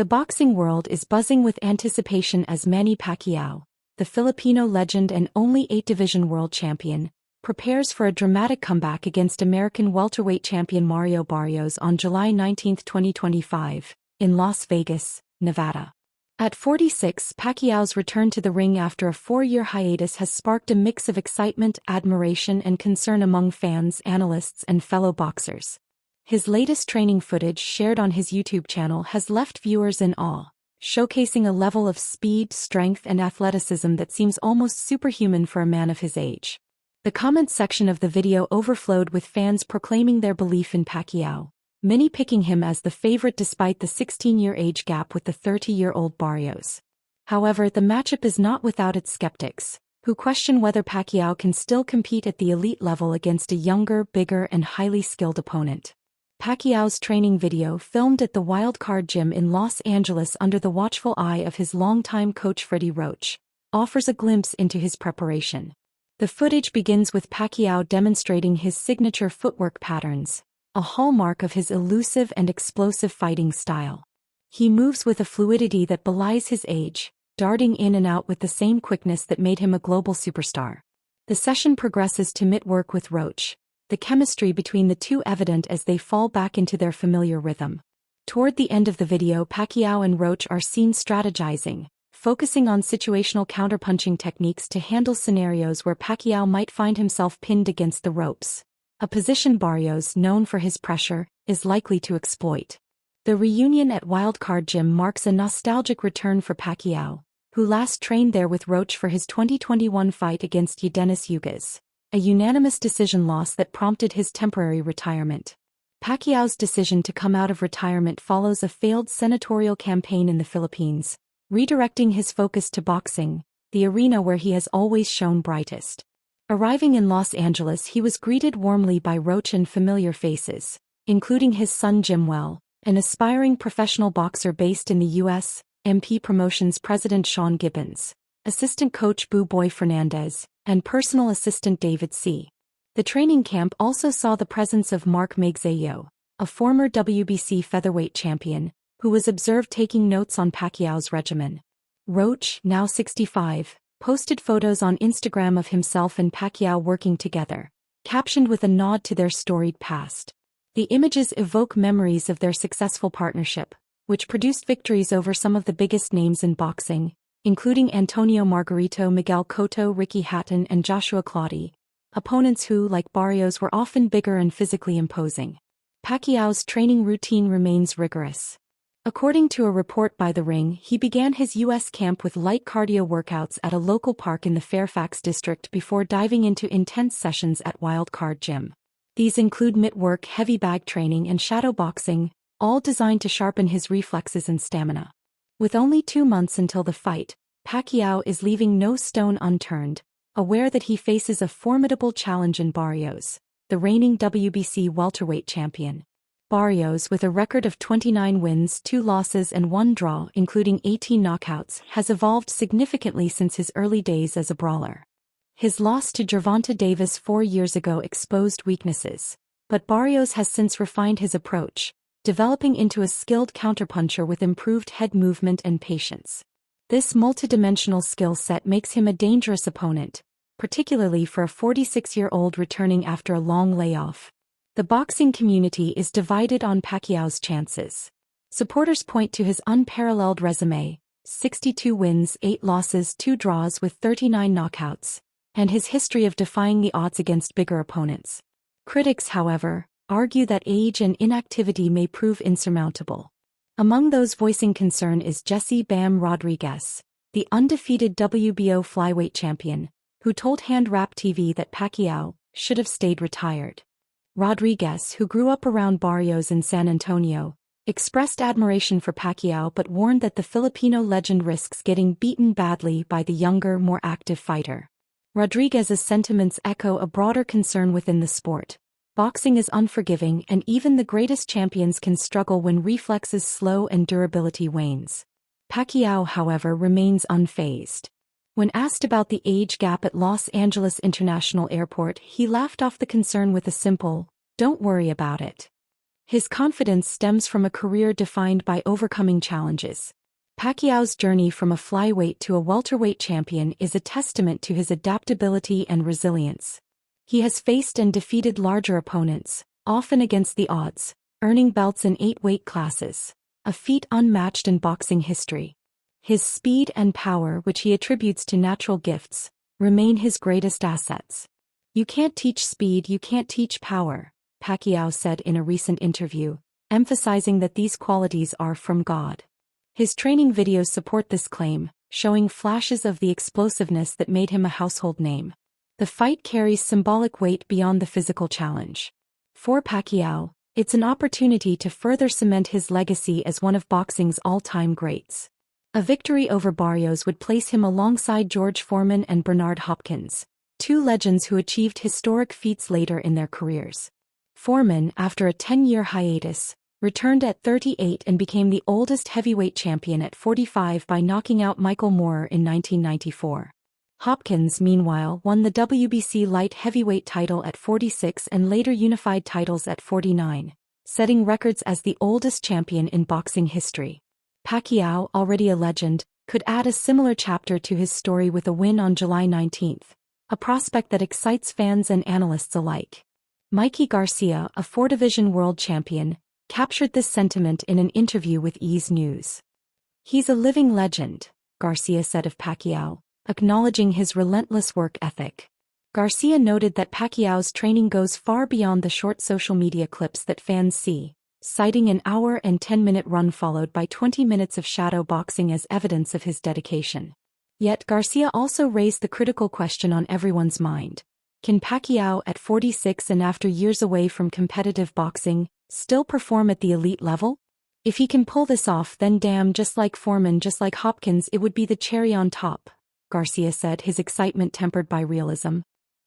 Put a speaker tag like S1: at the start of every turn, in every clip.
S1: The boxing world is buzzing with anticipation as Manny Pacquiao, the Filipino legend and only 8-division world champion, prepares for a dramatic comeback against American welterweight champion Mario Barrios on July 19, 2025, in Las Vegas, Nevada. At 46, Pacquiao's return to the ring after a 4-year hiatus has sparked a mix of excitement, admiration and concern among fans, analysts and fellow boxers. His latest training footage shared on his YouTube channel has left viewers in awe, showcasing a level of speed, strength and athleticism that seems almost superhuman for a man of his age. The comments section of the video overflowed with fans proclaiming their belief in Pacquiao, many picking him as the favorite despite the 16-year age gap with the 30-year-old Barrios. However, the matchup is not without its skeptics, who question whether Pacquiao can still compete at the elite level against a younger, bigger and highly skilled opponent. Pacquiao's training video, filmed at the Wildcard Gym in Los Angeles under the watchful eye of his longtime coach Freddie Roach, offers a glimpse into his preparation. The footage begins with Pacquiao demonstrating his signature footwork patterns, a hallmark of his elusive and explosive fighting style. He moves with a fluidity that belies his age, darting in and out with the same quickness that made him a global superstar. The session progresses to mitt work with Roach, the chemistry between the two evident as they fall back into their familiar rhythm. Toward the end of the video, Pacquiao and Roach are seen strategizing, focusing on situational counterpunching techniques to handle scenarios where Pacquiao might find himself pinned against the ropes, a position Barrios, known for his pressure, is likely to exploit. The reunion at Wildcard Gym marks a nostalgic return for Pacquiao, who last trained there with Roach for his 2021 fight against Denis Ugas, a unanimous decision loss that prompted his temporary retirement. Pacquiao's decision to come out of retirement follows a failed senatorial campaign in the Philippines, redirecting his focus to boxing, the arena where he has always shone brightest. Arriving in Los Angeles, he was greeted warmly by Roach and familiar faces, including his son Jimwell, an aspiring professional boxer based in the U.S., MP Promotions President Sean Gibbons, assistant coach Boo Boy Fernandez, and personal assistant David C. The training camp also saw the presence of Mark Magsayo, a former WBC featherweight champion, who was observed taking notes on Pacquiao's regimen. Roach, now 65, posted photos on Instagram of himself and Pacquiao working together, captioned with a nod to their storied past. The images evoke memories of their successful partnership, which produced victories over some of the biggest names in boxing, including Antonio Margarito, Miguel Cotto, Ricky Hatton and Joshua Clottey, opponents who, like Barrios, were often bigger and physically imposing. Pacquiao's training routine remains rigorous. According to a report by The Ring, he began his U.S. camp with light cardio workouts at a local park in the Fairfax district before diving into intense sessions at Wildcard Gym. These include mitt work, heavy bag training and shadow boxing, all designed to sharpen his reflexes and stamina. With only 2 months until the fight, Pacquiao is leaving no stone unturned, aware that he faces a formidable challenge in Barrios, the reigning WBC welterweight champion. Barrios, with a record of 29 wins, 2 losses and 1 draw, including 18 knockouts, has evolved significantly since his early days as a brawler. His loss to Gervonta Davis 4 years ago exposed weaknesses, but Barrios has since refined his approach, developing into a skilled counterpuncher with improved head movement and patience. This multidimensional skill set makes him a dangerous opponent, particularly for a 46-year-old returning after a long layoff. The boxing community is divided on Pacquiao's chances. Supporters point to his unparalleled resume, 62 wins, 8 losses, 2 draws with 39 knockouts, and his history of defying the odds against bigger opponents. Critics, however, argue that age and inactivity may prove insurmountable. Among those voicing concern is Jesse "Bam" Rodriguez, the undefeated WBO flyweight champion, who told Hand Rap TV that Pacquiao should have stayed retired. Rodriguez, who grew up around Barrios in San Antonio, expressed admiration for Pacquiao but warned that the Filipino legend risks getting beaten badly by the younger, more active fighter. Rodriguez's sentiments echo a broader concern within the sport. Boxing is unforgiving and even the greatest champions can struggle when reflexes slow and durability wanes. Pacquiao, however, remains unfazed. When asked about the age gap at Los Angeles International Airport, he laughed off the concern with a simple, "Don't worry about it." His confidence stems from a career defined by overcoming challenges. Pacquiao's journey from a flyweight to a welterweight champion is a testament to his adaptability and resilience. He has faced and defeated larger opponents, often against the odds, earning belts in 8 weight classes, a feat unmatched in boxing history. His speed and power, which he attributes to natural gifts, remain his greatest assets. "You can't teach speed, you can't teach power," Pacquiao said in a recent interview, emphasizing that these qualities are from God. His training videos support this claim, showing flashes of the explosiveness that made him a household name. The fight carries symbolic weight beyond the physical challenge. For Pacquiao, it's an opportunity to further cement his legacy as one of boxing's all-time greats. A victory over Barrios would place him alongside George Foreman and Bernard Hopkins, 2 legends who achieved historic feats later in their careers. Foreman, after a 10-year hiatus, returned at 38 and became the oldest heavyweight champion at 45 by knocking out Michael Moorer in 1994. Hopkins, meanwhile, won the WBC light heavyweight title at 46 and later unified titles at 49, setting records as the oldest champion in boxing history. Pacquiao, already a legend, could add a similar chapter to his story with a win on July 19, a prospect that excites fans and analysts alike. Mikey Garcia, a 4-division world champion, captured this sentiment in an interview with Ease News. "He's a living legend," Garcia said of Pacquiao, acknowledging his relentless work ethic. Garcia noted that Pacquiao's training goes far beyond the short social media clips that fans see, citing an hour and 10-minute run followed by 20 minutes of shadow boxing as evidence of his dedication. Yet Garcia also raised the critical question on everyone's mind. Can Pacquiao, at 46 and after years away from competitive boxing, still perform at the elite level? "If he can pull this off, then damn, just like Foreman, just like Hopkins, it would be the cherry on top," Garcia said, his excitement tempered by realism.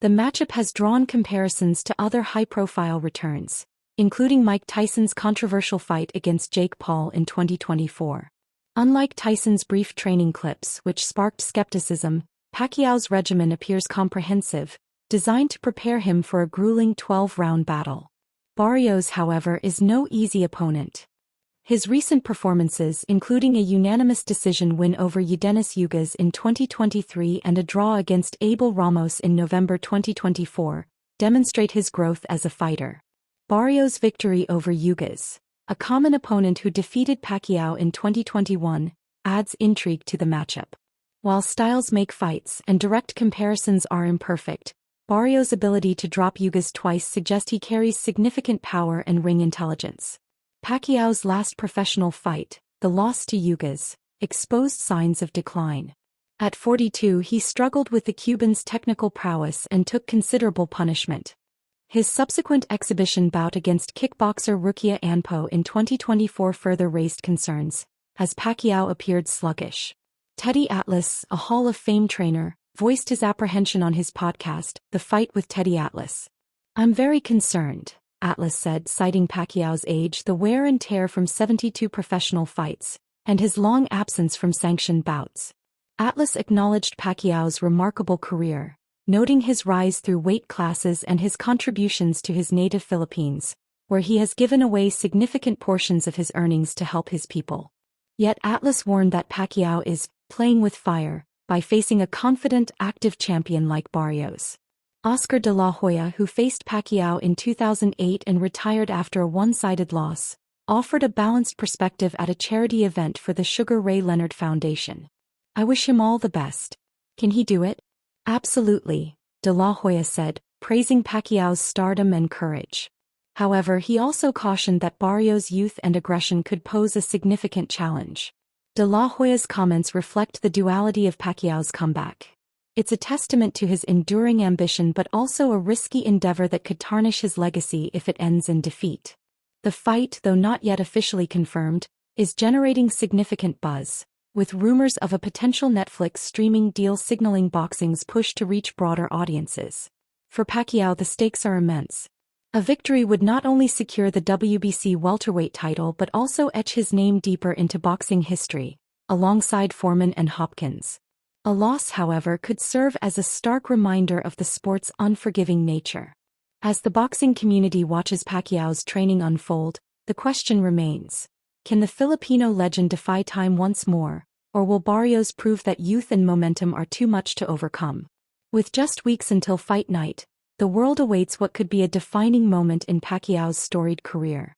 S1: The matchup has drawn comparisons to other high-profile returns, including Mike Tyson's controversial fight against Jake Paul in 2024. Unlike Tyson's brief training clips, which sparked skepticism, Pacquiao's regimen appears comprehensive, designed to prepare him for a grueling 12-round battle. Barrios, however, is no easy opponent. His recent performances, including a unanimous decision win over Eudenis Ugas in 2023 and a draw against Abel Ramos in November 2024, demonstrate his growth as a fighter. Barrios' victory over Ugas, a common opponent who defeated Pacquiao in 2021, adds intrigue to the matchup. While styles make fights and direct comparisons are imperfect, Barrios' ability to drop Ugas twice suggests he carries significant power and ring intelligence. Pacquiao's last professional fight, the loss to Ugas, exposed signs of decline. At 42, he struggled with the Cuban's technical prowess and took considerable punishment. His subsequent exhibition bout against kickboxer Rukia Anpo in 2024 further raised concerns, as Pacquiao appeared sluggish. Teddy Atlas, a Hall of Fame trainer, voiced his apprehension on his podcast, The Fight with Teddy Atlas. "I'm very concerned," Atlas said, citing Pacquiao's age, the wear and tear from 72 professional fights, and his long absence from sanctioned bouts. Atlas acknowledged Pacquiao's remarkable career, noting his rise through weight classes and his contributions to his native Philippines, where he has given away significant portions of his earnings to help his people. Yet Atlas warned that Pacquiao is playing with fire by facing a confident, active champion like Barrios. Oscar de la Hoya, who faced Pacquiao in 2008 and retired after a one-sided loss, offered a balanced perspective at a charity event for the Sugar Ray Leonard Foundation. "I wish him all the best. Can he do it?" "Absolutely," de la Hoya said, praising Pacquiao's stardom and courage. However, he also cautioned that Barrios' youth and aggression could pose a significant challenge. De la Hoya's comments reflect the duality of Pacquiao's comeback. It's a testament to his enduring ambition but also a risky endeavor that could tarnish his legacy if it ends in defeat. The fight, though not yet officially confirmed, is generating significant buzz, with rumors of a potential Netflix streaming deal signaling boxing's push to reach broader audiences. For Pacquiao, the stakes are immense. A victory would not only secure the WBC welterweight title but also etch his name deeper into boxing history, alongside Foreman and Hopkins. A loss, however, could serve as a stark reminder of the sport's unforgiving nature. As the boxing community watches Pacquiao's training unfold, The question remains: can the Filipino legend defy time once more, or will Barrios prove that youth and momentum are too much to overcome? With just weeks until fight night, the world awaits what could be a defining moment in Pacquiao's storied career.